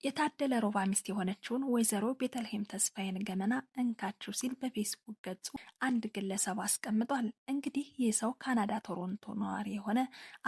የታደለ ሮባ ሚስት የሆነችውን ወይዘሮ ቤተልሔም ተስፋዬን ገመና እንካችሁ ሲል በፌስቡክ ገጹ አንድ ግለሰብ አስቀምጧል። እንግዲህ ይህ ሰው ካናዳ ቶሮንቶ ነዋሪ የሆነ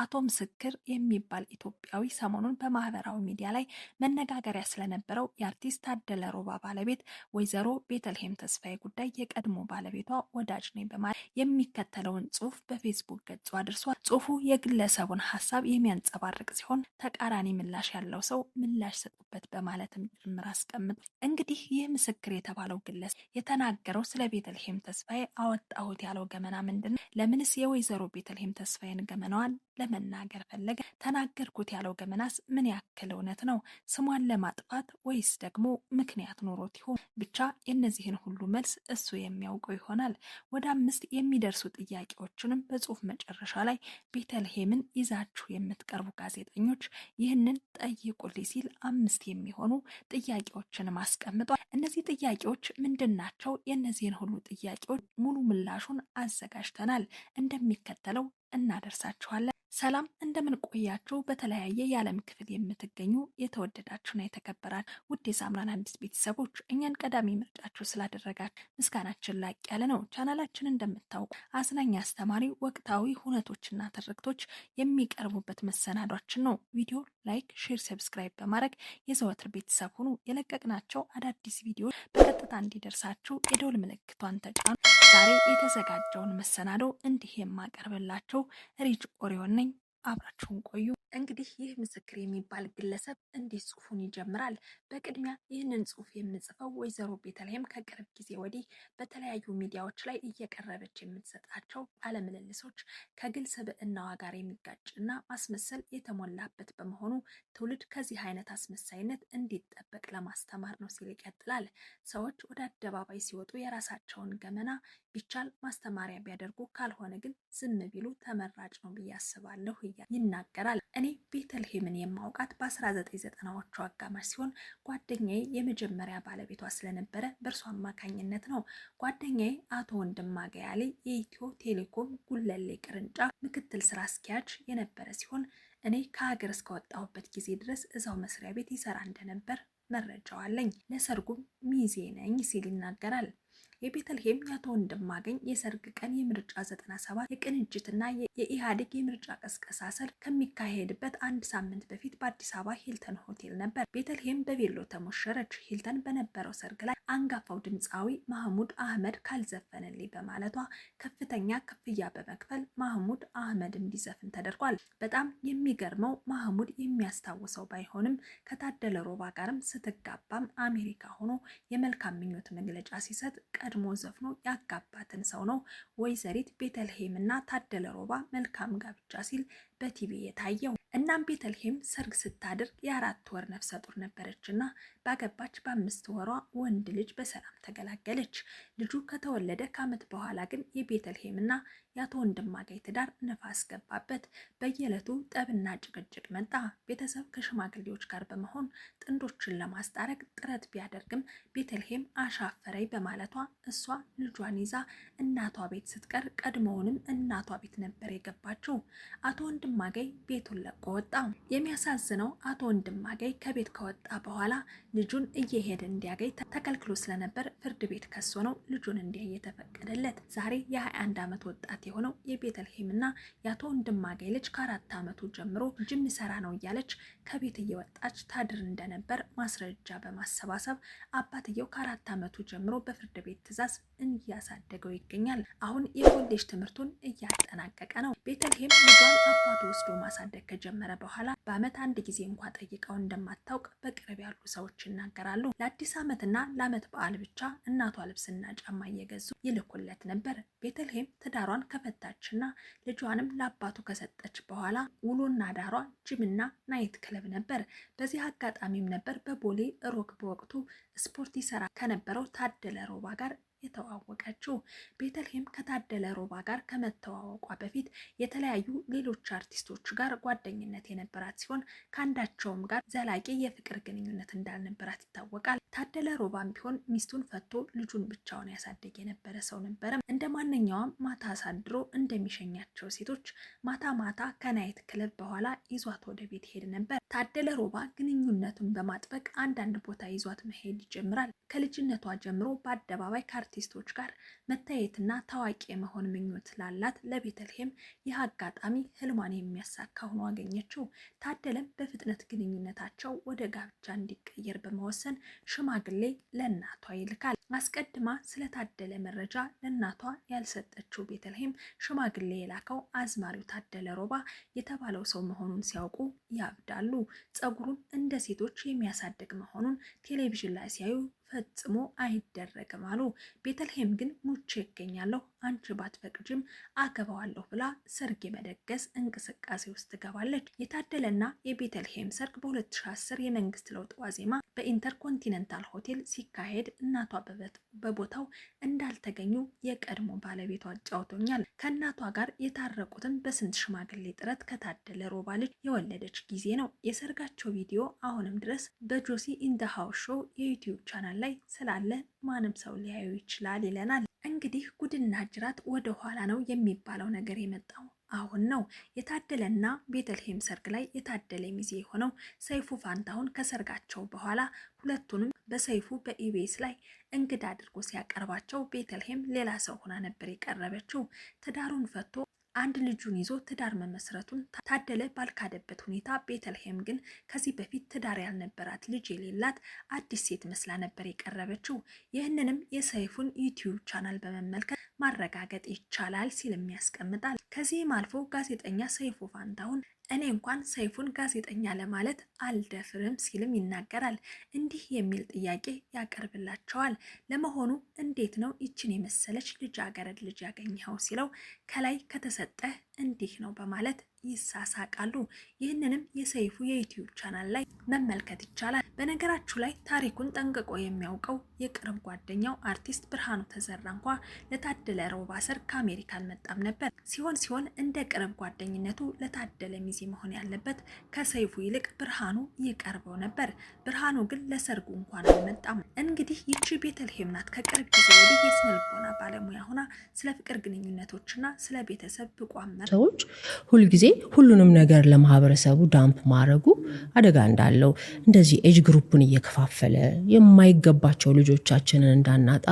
አቶ ምስክር የሚባል ኢትዮጵያዊ ሰሞኑን በማህበራዊ ሚዲያ ላይ መነጋገሪያ ስለነበረው የአርቲስት ታደለ ሮባ ባለቤት ወይዘሮ ቤተልሔም ተስፋዬ ጉዳይ የቀድሞ ባለቤቷ ወዳጅ ነኝ በማለት የሚከተለውን ጽሑፍ በፌስቡክ ገጹ አድርሷል። ጽሑፉ የግለሰቡን ሀሳብ የሚያንጸባርቅ ሲሆን ተቃራኒ ምላሽ ያለው ሰው ምላሽ ሰጡበት በማለትም ጭምር አስቀምጡ። እንግዲህ ይህ ምስክር የተባለው ግለሰብ የተናገረው ስለ ቤተልሔም ተስፋዬ አወጣሁት ያለው ገመና ምንድን ነው? ለምንስ የወይዘሮ ቤተልሔም ተስፋዬን ገመናዋን ለመናገር ፈለገ? ተናገርኩት ያለው ገመናስ ምን ያክል እውነት ነው? ስሟን ለማጥፋት ወይስ ደግሞ ምክንያት ኖሮት ይሆን? ብቻ የእነዚህን ሁሉ መልስ እሱ የሚያውቀው ይሆናል። ወደ 5 የሚደርሱ ጥያቄዎችንም በጽሁፍ መጨረሻ ላይ ቤተልሔምን ይዛችሁ የምትቀርቡ ጋዜጠኞች ይህንን ጠይቁልኝ ሲል 5 የሚሆኑ ጥያቄዎችን አስቀምጧል። እነዚህ ጥያቄዎች ምንድን ናቸው? የእነዚህን ሁሉ ጥያቄዎች ሙሉ ምላሹን አዘጋጅተናል፣ እንደሚከተለው እናደርሳችኋለን። ሰላም እንደምን ቆያችሁ? በተለያየ የዓለም ክፍል የምትገኙ የተወደዳችሁና የተከበራችሁ ውድ የሳምራን አዲስ ቤተሰቦች እኛን ቀዳሚ ምርጫችሁ ስላደረጋችሁ ምስጋናችን ላቅ ያለ ነው። ቻናላችን እንደምታውቁ አዝናኝ፣ አስተማሪ፣ ወቅታዊ ሁነቶችና ትርክቶች የሚቀርቡበት መሰናዷችን ነው። ቪዲዮ ላይክ፣ ሼር፣ ሰብስክራይብ በማድረግ የዘወትር ቤተሰብ ሁኑ። የለቀቅናቸው አዳዲስ ቪዲዮዎች በቀጥታ እንዲደርሳችሁ የደውል ምልክቷን ተጫኑ። ዛሬ የተዘጋጀውን መሰናዶ እንዲህ የማቀርብላችሁ ሪጅ ኦሪዮን ነኝ። አብራችሁን ቆዩ። እንግዲህ ይህ ምስክር የሚባል ግለሰብ እንዲህ ጽሑፉን ይጀምራል። በቅድሚያ ይህንን ጽሑፍ የምጽፈው ወይዘሮ ቤተልሔም ከቅርብ ጊዜ ወዲህ በተለያዩ ሚዲያዎች ላይ እየቀረበች የምትሰጣቸው ቃለምልልሶች ከግል ስብዕናዋ ጋር የሚጋጭና ማስመሰል የተሞላበት በመሆኑ ትውልድ ከዚህ አይነት አስመሳይነት እንዲጠበቅ ለማስተማር ነው ሲል ይቀጥላል። ሰዎች ወደ አደባባይ ሲወጡ የራሳቸውን ገመና ቢቻል ማስተማሪያ ቢያደርጉ፣ ካልሆነ ግን ዝም ቢሉ ተመራጭ ነው ብዬ አስባለሁ ይናገራል። እኔ ቤተልሔምን የማውቃት በ1990ዎቹ አጋማሽ ሲሆን ጓደኛዬ የመጀመሪያ ባለቤቷ ስለነበረ በእርሱ አማካኝነት ነው። ጓደኛዬ አቶ ወንድማገኝ ያሌ የኢትዮ ቴሌኮም ጉለሌ ቅርንጫፍ ምክትል ስራ አስኪያጅ የነበረ ሲሆን እኔ ከሀገር እስከወጣሁበት ጊዜ ድረስ እዛው መስሪያ ቤት ይሰራ እንደነበር መረጃው አለኝ። ለሰርጉም ሚዜ ነኝ ሲል ይናገራል። የቤተልሔም የአቶ ወንድማገኝ የሰርግ ቀን የምርጫ 97 የቅንጅትና የኢህአዴግ የምርጫ ቀስቀሳ ሰልፍ ከሚካሄድበት አንድ ሳምንት በፊት በአዲስ አበባ ሂልተን ሆቴል ነበር። ቤተልሔም በቬሎ ተሞሸረች። ሂልተን በነበረው ሰርግ ላይ አንጋፋው ድምፃዊ ማህሙድ አህመድ ካልዘፈነልኝ በማለቷ ከፍተኛ ክፍያ በመክፈል ማህሙድ አህመድ እንዲዘፍን ተደርጓል። በጣም የሚገርመው ማህሙድ የሚያስታውሰው ባይሆንም ከታደለ ሮባ ጋርም ስትጋባም አሜሪካ ሆኖ የመልካም ምኞት መግለጫ ሲሰጥ ቀድሞ ዘፍኖ ያጋባትን ሰው ነው። ወይዘሪት ቤተልሔምና ታደለ ሮባ መልካም ጋብቻ ሲል በቲቪ የታየው። እናም ቤተልሔም ሰርግ ስታደርግ የ4 ወር ነፍሰ ጡር ነበረችና ባገባች በ5 ወሯ ወንድ ልጅ በሰላም ተገላገለች። ልጁ ከተወለደ ከዓመት በኋላ ግን የቤተልሔምና የአቶ ወንድማገኝ ትዳር ነፋስ ገባበት። በየዕለቱ ጠብና ጭቅጭቅ መጣ። ቤተሰብ ከሽማግሌዎች ጋር በመሆን ጥንዶችን ለማስታረቅ ጥረት ቢያደርግም ቤተልሔም አሻፈረኝ በማለቷ እሷ ልጇን ይዛ እናቷ ቤት ስትቀር ቀድሞውንም እናቷ ቤት ነበር የገባችው። አቶ ወንድማገኝ ቤቱን ለቆ ወጣ። የሚያሳዝነው አቶ ወንድማገኝ ከቤት ከወጣ በኋላ ልጁን እየሄደ እንዲያገኝ ተከልክሎ ስለነበር ፍርድ ቤት ከሶ ነው ልጁን እንዲያይ የተፈቀደለት። ዛሬ የ21 ዓመት ወጣት የሆነው የቤተልሔምና የአቶ ወንድማገኝ ልጅ ከ4 ዓመቱ ጀምሮ ጅም ሰራ ነው እያለች ከቤት እየወጣች ታድር እንደነበር ማስረጃ በማሰባሰብ አባትየው ከ4 ዓመቱ ጀምሮ በፍርድ ቤት ትዕዛዝ እያሳደገው ይገኛል። አሁን የኮሌጅ ትምህርቱን እያጠናቀቀ ነው። ቤተልሔም ልጇን አባቱ ወስዶ ማሳደግ ከጀመረ በኋላ በዓመት አንድ ጊዜ እንኳ ጠይቀው እንደማታውቅ በቅርብ ያሉ ሰዎች ይናገራሉ። ለአዲስ ዓመትና ለዓመት በዓል ብቻ እናቷ ልብስና ጫማ እየገዙ ይልኩለት ነበር። ቤተልሔም ትዳሯን ከፈታችና ልጇንም ለአባቱ ከሰጠች በኋላ ውሎና ዳሯ ጅምና ናይት ክለብ ነበር። በዚህ አጋጣሚም ነበር በቦሌ ሮክ በወቅቱ ስፖርት ይሰራ ከነበረው ታደለ ሮባ ጋር የተዋወቀችው። ቤተልሔም ከታደለ ሮባ ጋር ከመተዋወቋ በፊት የተለያዩ ሌሎች አርቲስቶች ጋር ጓደኝነት የነበራት ሲሆን ከአንዳቸውም ጋር ዘላቂ የፍቅር ግንኙነት እንዳልነበራት ይታወቃል። ታደለ ሮባም ቢሆን ሚስቱን ፈቶ ልጁን ብቻውን ያሳደግ የነበረ ሰው ነበረ። እንደ ማንኛውም ማታ አሳድሮ እንደሚሸኛቸው ሴቶች ማታ ማታ ከናይት ክለብ በኋላ ይዟት ወደ ቤት ሄድ ነበር። ታደለ ሮባ ግንኙነቱን በማጥበቅ አንዳንድ ቦታ ይዟት መሄድ ይጀምራል። ከልጅነቷ ጀምሮ በአደባባይ ከአርቲስቶች ጋር መታየትና ታዋቂ የመሆን ምኞት ላላት ለቤተልሔም ይህ አጋጣሚ ህልሟን የሚያሳካ ሆኖ አገኘችው። ታደለም በፍጥነት ግንኙነታቸው ወደ ጋብቻ እንዲቀየር በመወሰን ሽማግሌ ለእናቷ ይልካል። አስቀድማ ስለታደለ መረጃ ለእናቷ ያልሰጠችው ቤተልሔም ሽማግሌ የላከው አዝማሪው ታደለ ሮባ የተባለው ሰው መሆኑን ሲያውቁ ያብዳሉ። ፀጉሩን እንደ ሴቶች የሚያሳድግ መሆኑን ቴሌቪዥን ላይ ሲያዩ ፈጽሞ አይደረግም አሉ። ቤተልሔም ግን ሙቼ ይገኛለሁ አንቺ ባትፈቅጂም አገባዋለሁ ብላ ሰርግ የመደገስ እንቅስቃሴ ውስጥ ትገባለች። የታደለና የቤተልሔም ሰርግ በ2010 የመንግስት ለውጥ ዋዜማ በኢንተርኮንቲኔንታል ሆቴል ሲካሄድ እናቷ በቦታው እንዳልተገኙ የቀድሞ ባለቤቷ አጫውቶኛል። ከእናቷ ጋር የታረቁትን በስንት ሽማግሌ ጥረት ከታደለ ሮባ ልጅ የወለደች ጊዜ ነው። የሰርጋቸው ቪዲዮ አሁንም ድረስ በጆሲ ኢንደ ሃውስ ሾው የዩቲዩብ ቻናል ላይ ስላለ ማንም ሰው ሊያዩ ይችላል ይለናል። እንግዲህ ጉድና ጅራት ወደ ኋላ ነው የሚባለው ነገር የመጣው አሁን ነው። የታደለና ቤተልሔም ሰርግ ላይ የታደለ ሚዜ የሆነው ሰይፉ ፋንታሁን ከሰርጋቸው በኋላ ሁለቱንም በሰይፉ በኢቢኤስ ላይ እንግዳ አድርጎ ሲያቀርባቸው ቤተልሔም ሌላ ሰው ሆና ነበር የቀረበችው። ትዳሩን ፈቶ አንድ ልጁን ይዞ ትዳር መመስረቱን ታደለ ባልካደበት ሁኔታ ቤተልሔም ግን ከዚህ በፊት ትዳር ያልነበራት ልጅ የሌላት አዲስ ሴት መስላ ነበር የቀረበችው። ይህንንም የሰይፉን ዩቲዩብ ቻናል በመመልከት ማረጋገጥ ይቻላል ሲልም ያስቀምጣል። ከዚህም አልፎ ጋዜጠኛ ሰይፉ ፋንታሁን እኔ እንኳን ሰይፉን ጋዜጠኛ ለማለት አልደፍርም ሲልም ይናገራል። እንዲህ የሚል ጥያቄ ያቀርብላቸዋል። ለመሆኑ እንዴት ነው ይችን የመሰለች ልጃገረድ ልጅ ያገኘኸው ሲለው ከላይ ከተሰጠ እንዲህ ነው በማለት ይሳሳቃሉ። ይህንንም የሰይፉ የዩቲዩብ ቻናል ላይ መመልከት ይቻላል። በነገራችሁ ላይ ታሪኩን ጠንቅቆ የሚያውቀው የቅርብ ጓደኛው አርቲስት ብርሃኑ ተዘራ እንኳ ለታደለ ሮባ ሰርግ ከአሜሪካ አልመጣም ነበር። ሲሆን እንደ ቅርብ ጓደኝነቱ ለታደለ ሚዜ መሆን ያለበት ከሰይፉ ይልቅ ብርሃኑ ይቀርበው ነበር። ብርሃኑ ግን ለሰርጉ እንኳን አልመጣም። እንግዲህ ይቺ ቤተልሔም ናት ከቅርብ ጊዜ ወዲህ የስነ ልቦና ባለሙያ ሆና ስለ ፍቅር ግንኙነቶችና ስለ ቤተሰብ ብቁ ሰዎች ሁልጊዜ ሁሉንም ነገር ለማህበረሰቡ ዳምፕ ማድረጉ አደጋ እንዳለው እንደዚህ ኤጅ ግሩፕን እየከፋፈለ የማይገባቸው ልጆቻችንን እንዳናጣ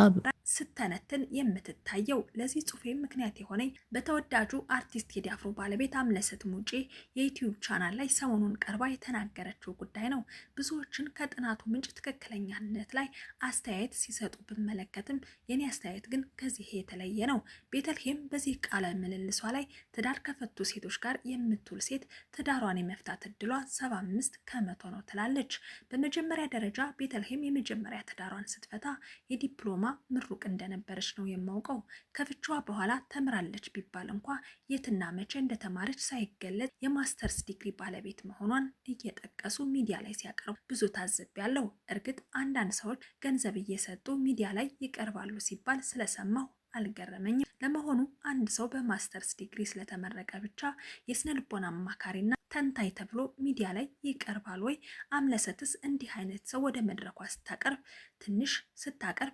ስተነትን የምትታየው። ለዚህ ጽሁፌ ምክንያት የሆነኝ በተወዳጁ አርቲስት ቴዲ አፍሮ ባለቤት አምለሰት ሙጬ የዩቲዩብ ቻናል ላይ ሰሞኑን ቀርባ የተናገረችው ጉዳይ ነው። ብዙዎችን ከጥናቱ ምንጭ ትክክለኛነት ላይ አስተያየት ሲሰጡ ብመለከትም የኔ አስተያየት ግን ከዚህ የተለየ ነው። ቤተልሔም በዚህ ቃለ ምልልሷ ላይ ትዳር ከፈቱ ሴቶች ጋር የምትውል ሴት ትዳሯን የመፍታት እድሏ 75 ከመቶ ነው ትላለች። በመጀመሪያ ደረጃ ቤተልሔም የመጀመሪያ ትዳሯን ስትፈታ የዲፕሎማ ምሩቅ እንደነበረች ነው የማውቀው። ከፍቻዋ በኋላ ተምራለች ቢባል እንኳ የትና መቼ እንደተማረች ሳይገለጽ የማስተርስ ዲግሪ ባለቤት መሆኗን እየጠቀሱ ሚዲያ ላይ ሲያቀርቡ ብዙ ታዝቤያለሁ። እርግጥ አንዳንድ ሰዎች ገንዘብ እየሰጡ ሚዲያ ላይ ይቀርባሉ ሲባል ስለሰማሁ አልገረመኝም። ለመሆኑ አንድ ሰው በማስተርስ ዲግሪ ስለተመረቀ ብቻ የስነ ልቦና አማካሪና ተንታይ ተብሎ ሚዲያ ላይ ይቀርባል ወይ? አምለሰትስ እንዲህ አይነት ሰው ወደ መድረኳ ስታቀርብ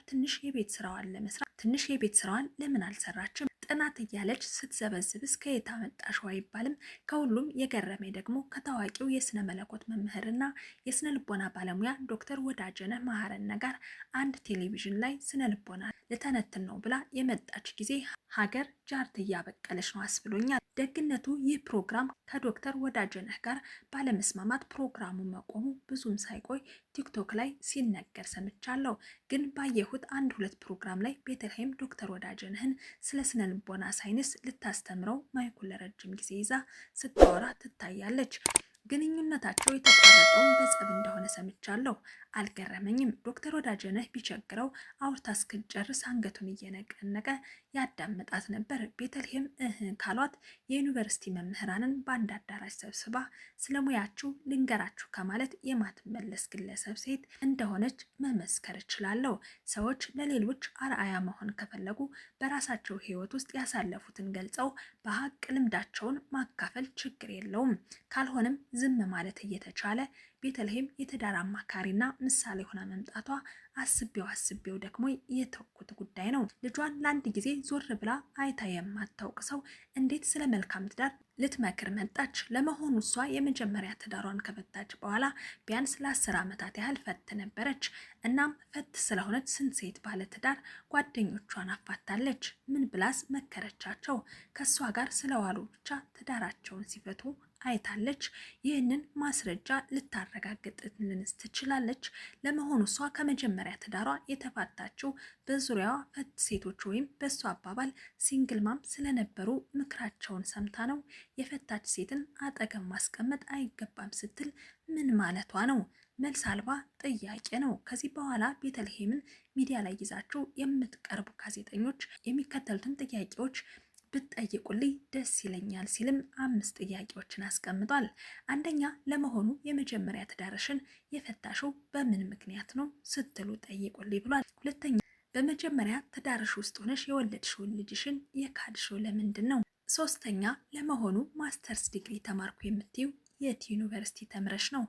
ትንሽ የቤት ስራዋን ለመስራት ትንሽ የቤት ስራዋን ለምን አልሰራችም? ጥናት እያለች ስትዘበዝብስ ከየት አመጣሽው አይባልም። ከሁሉም የገረመኝ ደግሞ ከታዋቂው የስነ መለኮት መምህርና የስነ ልቦና ባለሙያ ዶክተር ወዳጀነህ መሐረነ ጋር አንድ ቴሌቪዥን ላይ ስነ ልቦና ልተነትን ነው ብላ የመጣች ጊዜ ሀገር ጃርት እያበቀለች ነው አስብሎኛል። ደግነቱ ይህ ፕሮግራም ከዶክተር ወዳጀነህ ጋር ባለመስማማት ፕሮግራሙ መቆሙ ብዙም ሳይቆይ ቲክቶክ ላይ ሲነገር ሰምቻለሁ። ግን ባየሁት አንድ ሁለት ፕሮግራም ላይ ቤተልሔም ዶክተር ወዳጀነህን ስለ ስነ ልቦና ሳይንስ ልታስተምረው ማይኩን ለረጅም ጊዜ ይዛ ስታወራ ትታያለች። ግንኙነታቸው የተቋረጠውን በጸብ እንደሆነ ሰምቻለሁ። አልገረመኝም። ዶክተር ወዳጀነህ ቢቸግረው አውርታ እስክትጨርስ አንገቱን እየነቀነቀ ያዳምጣት ነበር። ቤተልሔም ካሏት የዩኒቨርሲቲ መምህራንን በአንድ አዳራሽ ሰብስባ ስለሙያችሁ ልንገራችሁ ከማለት የማትመለስ ግለሰብ ሴት እንደሆነች መመስከር እችላለሁ። ሰዎች ለሌሎች አርአያ መሆን ከፈለጉ በራሳቸው ሕይወት ውስጥ ያሳለፉትን ገልጸው በሀቅ ልምዳቸውን ማካፈል ችግር የለውም። ካልሆነም ዝም ማለት እየተቻለ ቤተልሔም የትዳር አማካሪና ምሳሌ ሆና መምጣቷ አስቤው ደግሞ የተወኩት ጉዳይ ነው። ልጇን ለአንድ ጊዜ ዞር ብላ አይታ የማታውቅ ሰው እንዴት ስለ መልካም ትዳር ልትመክር መጣች? ለመሆኑ እሷ የመጀመሪያ ትዳሯን ከፈታች በኋላ ቢያንስ ለ10 ዓመታት ያህል ፈት ነበረች። እናም ፈት ስለሆነች ስንት ሴት ባለ ትዳር ጓደኞቿን አፋታለች? ምን ብላስ መከረቻቸው? ከእሷ ጋር ስለዋሉ ብቻ ትዳራቸውን ሲፈቱ አይታለች? ይህንን ማስረጃ ልታረጋግጥልንስ ትችላለች? ለመሆኑ እሷ ከመጀመሪያ ትዳሯ የተፋታችው በዙሪያዋ ፈት ሴቶች ወይም በእሷ አባባል ሲንግል ማም ስለነበሩ ምክራቸውን ሰምታ ነው? የፈታች ሴትን አጠገብ ማስቀመጥ አይገባም ስትል ምን ማለቷ ነው? መልስ አልባ ጥያቄ ነው። ከዚህ በኋላ ቤተልሔምን ሚዲያ ላይ ይዛችሁ የምትቀርቡ ጋዜጠኞች የሚከተሉትን ጥያቄዎች ብትጠይቁልኝ ደስ ይለኛል ሲልም 5 ጥያቄዎችን አስቀምጧል። አንደኛ፣ ለመሆኑ የመጀመሪያ ትዳርሽን የፈታሽው በምን ምክንያት ነው ስትሉ ጠይቁልኝ ብሏል። ሁለተኛ፣ በመጀመሪያ ትዳርሽ ውስጥ ሆነሽ የወለድሽውን ልጅሽን የካድሽው ለምንድን ነው? ሶስተኛ፣ ለመሆኑ ማስተርስ ዲግሪ ተማርኩ የምትይው የት ዩኒቨርሲቲ ተምረሽ ነው?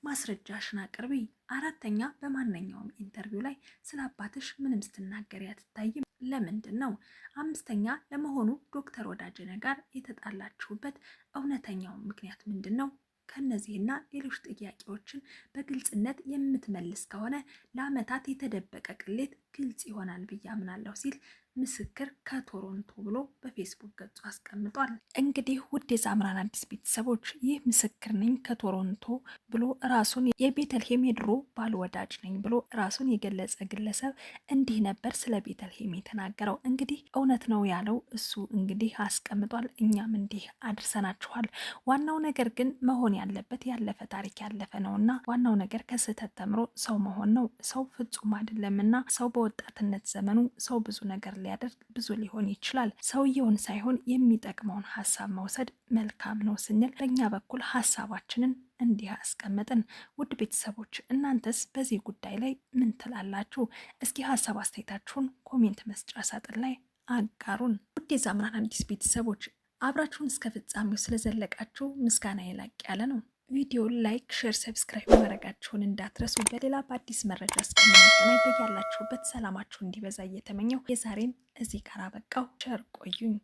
ማስረጃሽን አቅርቢ። አራተኛ፣ በማንኛውም ኢንተርቪው ላይ ስለ አባትሽ ምንም ስትናገሪ አትታይም፣ ለምንድን ነው? አምስተኛ፣ ለመሆኑ ዶክተር ወዳጀነህ ጋር የተጣላችሁበት እውነተኛው ምክንያት ምንድን ነው? ከነዚህና ሌሎች ጥያቄዎችን በግልጽነት የምትመልስ ከሆነ ለዓመታት የተደበቀ ቅሌት ግልጽ ይሆናል ብዬ አምናለሁ ሲል ምስክር ከቶሮንቶ ብሎ በፌስቡክ ገጹ አስቀምጧል። እንግዲህ ውድ የዛምራን አዲስ ቤተሰቦች ይህ ምስክር ነኝ ከቶሮንቶ ብሎ ራሱን የቤተልሔም የድሮ ባል ወዳጅ ነኝ ብሎ ራሱን የገለጸ ግለሰብ እንዲህ ነበር ስለ ቤተልሔም የተናገረው። እንግዲህ እውነት ነው ያለው እሱ እንግዲህ አስቀምጧል። እኛም እንዲህ አድርሰናችኋል። ዋናው ነገር ግን መሆን ያለበት ያለፈ ታሪክ ያለፈ ነውና ዋናው ነገር ከስህተት ተምሮ ሰው መሆን ነው። ሰው ፍጹም አይደለምና ሰው በወጣትነት ዘመኑ ሰው ብዙ ነገር ሊያደርግ ብዙ ሊሆን ይችላል። ሰውየውን ሳይሆን የሚጠቅመውን ሀሳብ መውሰድ መልካም ነው ስንል በእኛ በኩል ሀሳባችንን እንዲህ አስቀመጥን። ውድ ቤተሰቦች እናንተስ በዚህ ጉዳይ ላይ ምን ትላላችሁ? እስኪ ሀሳብ አስተያየታችሁን ኮሜንት መስጫ ሳጥን ላይ አጋሩን። ውድ የዛምራን አዲስ ቤተሰቦች አብራችሁን እስከ ፍጻሜው ስለዘለቃችሁ ምስጋና የላቅ ያለ ነው። ቪዲዮ ላይክ፣ ሼር፣ ሰብስክራይብ ማድረጋችሁን እንዳትረሱ። በሌላ በአዲስ መረጃ እስከምንገናኝ በያላችሁበት ሰላማችሁ እንዲበዛ እየተመኘው የዛሬን እዚህ ጋር አበቃው። ቸር ቆዩኝ።